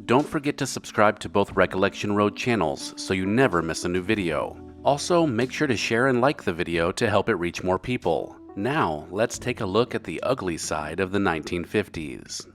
Don't forget to subscribe to both Recollection Road channels so you never miss a new video. Also, make sure to share and like the video to help it reach more people. Now, let's take a look at the ugly side of the 1950s.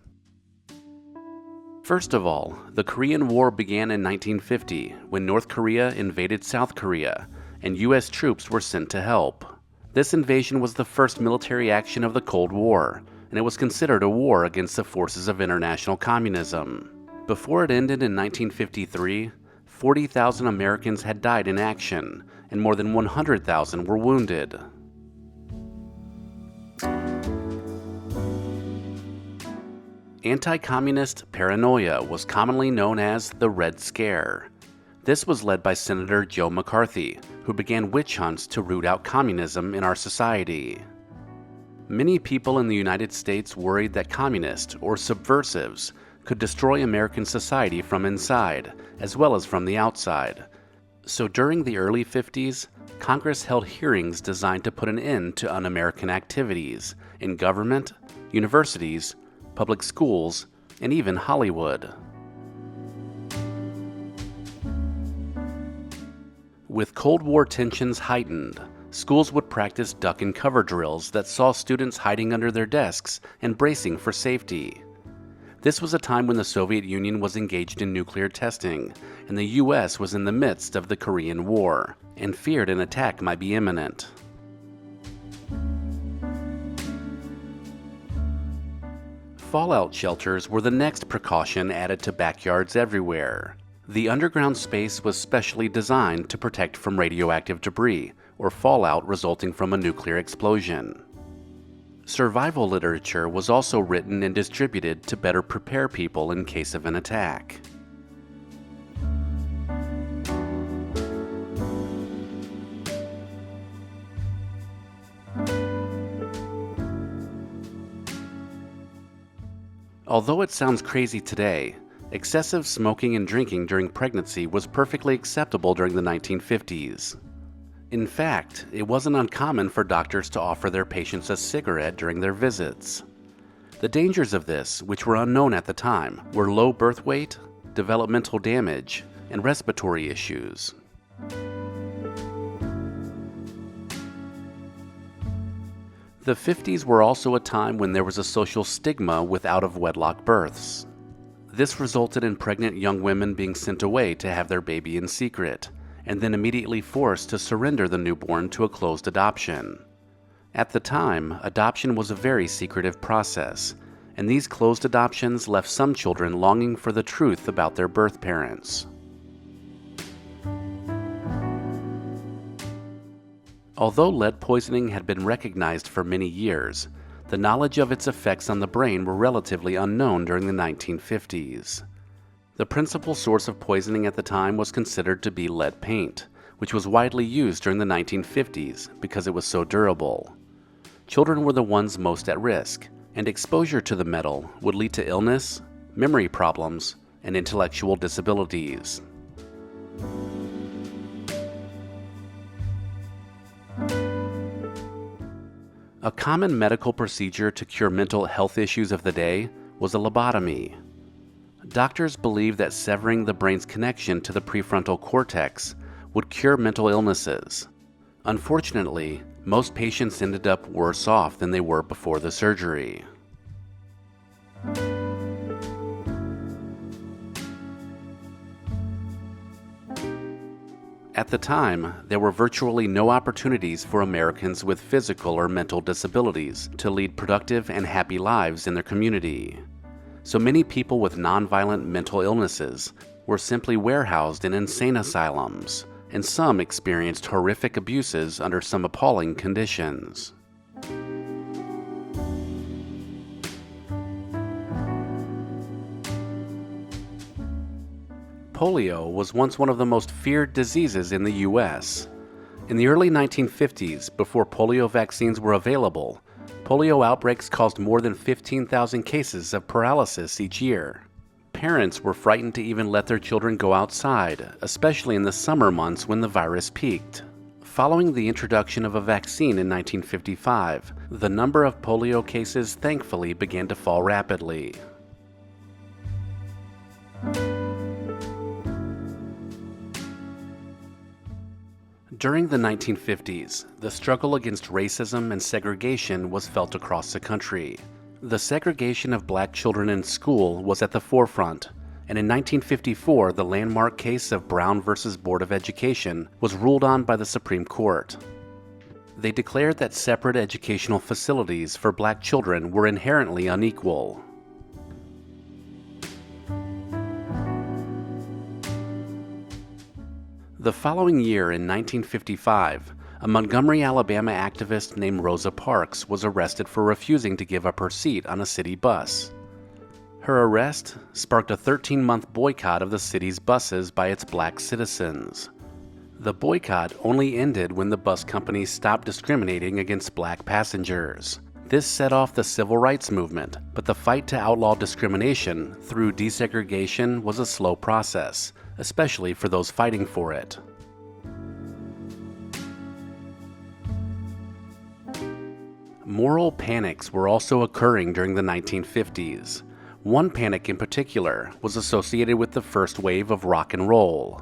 First of all, the Korean War began in 1950 when North Korea invaded South Korea, and U.S. troops were sent to help. This invasion was the first military action of the Cold War, and it was considered a war against the forces of international communism. Before it ended in 1953, 40,000 Americans had died in action, and more than 100,000 were wounded. Anti-communist paranoia was commonly known as the Red Scare. This was led by Senator Joe McCarthy, who began witch hunts to root out communism in our society. Many people in the United States worried that communists, or subversives, could destroy American society from inside, as well as from the outside. So during the early 50s, Congress held hearings designed to put an end to un-American activities in government, universities, public schools, and even Hollywood. With Cold War tensions heightened, schools would practice duck and cover drills that saw students hiding under their desks and bracing for safety. This was a time when the Soviet Union was engaged in nuclear testing, and the U.S. was in the midst of the Korean War, and feared an attack might be imminent. Fallout shelters were the next precaution added to backyards everywhere. The underground space was specially designed to protect from radioactive debris or fallout resulting from a nuclear explosion. Survival literature was also written and distributed to better prepare people in case of an attack. Although it sounds crazy today, excessive smoking and drinking during pregnancy was perfectly acceptable during the 1950s. In fact, it wasn't uncommon for doctors to offer their patients a cigarette during their visits. The dangers of this, which were unknown at the time, were low birth weight, developmental damage, and respiratory issues. The 50s were also a time when there was a social stigma with out-of-wedlock births. This resulted in pregnant young women being sent away to have their baby in secret, and then immediately forced to surrender the newborn to a closed adoption. At the time, adoption was a very secretive process, and these closed adoptions left some children longing for the truth about their birth parents. Although lead poisoning had been recognized for many years, the knowledge of its effects on the brain were relatively unknown during the 1950s. The principal source of poisoning at the time was considered to be lead paint, which was widely used during the 1950s because it was so durable. Children were the ones most at risk, and exposure to the metal would lead to illness, memory problems, and intellectual disabilities. A common medical procedure to cure mental health issues of the day was a lobotomy. Doctors believed that severing the brain's connection to the prefrontal cortex would cure mental illnesses. Unfortunately, most patients ended up worse off than they were before the surgery. At the time, there were virtually no opportunities for Americans with physical or mental disabilities to lead productive and happy lives in their community. So many people with nonviolent mental illnesses were simply warehoused in insane asylums, and some experienced horrific abuses under some appalling conditions. Polio was once one of the most feared diseases in the U.S. In the early 1950s, before polio vaccines were available, polio outbreaks caused more than 15,000 cases of paralysis each year. Parents were frightened to even let their children go outside, especially in the summer months when the virus peaked. Following the introduction of a vaccine in 1955, the number of polio cases thankfully began to fall rapidly. During the 1950s, the struggle against racism and segregation was felt across the country. The segregation of black children in school was at the forefront, and in 1954 the landmark case of Brown versus Board of Education was ruled on by the Supreme Court. They declared that separate educational facilities for black children were inherently unequal. The following year, in 1955, a Montgomery, Alabama activist named Rosa Parks was arrested for refusing to give up her seat on a city bus. Her arrest sparked a 13-month boycott of the city's buses by its black citizens. The boycott only ended when the bus companies stopped discriminating against black passengers. This set off the civil rights movement, but the fight to outlaw discrimination through desegregation was a slow process, especially for those fighting for it. Moral panics were also occurring during the 1950s. One panic in particular was associated with the first wave of rock and roll.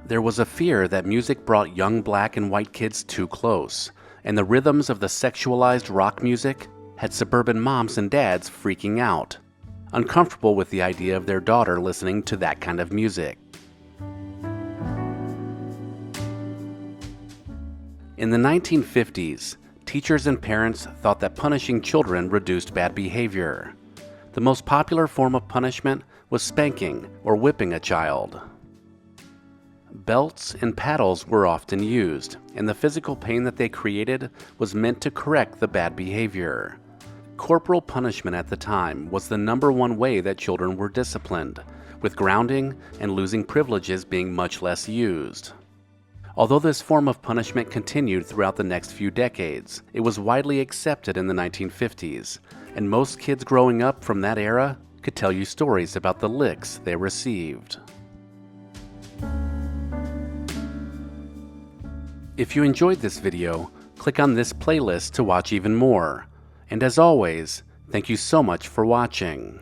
There was a fear that music brought young black and white kids too close, and the rhythms of the sexualized rock music had suburban moms and dads freaking out, uncomfortable with the idea of their daughter listening to that kind of music. In the 1950s, teachers and parents thought that punishing children reduced bad behavior. The most popular form of punishment was spanking or whipping a child. Belts and paddles were often used, and the physical pain that they created was meant to correct the bad behavior. Corporal punishment at the time was the #1 way that children were disciplined, with grounding and losing privileges being much less used. Although this form of punishment continued throughout the next few decades, it was widely accepted in the 1950s, and most kids growing up from that era could tell you stories about the licks they received. If you enjoyed this video, click on this playlist to watch even more. And as always, thank you so much for watching.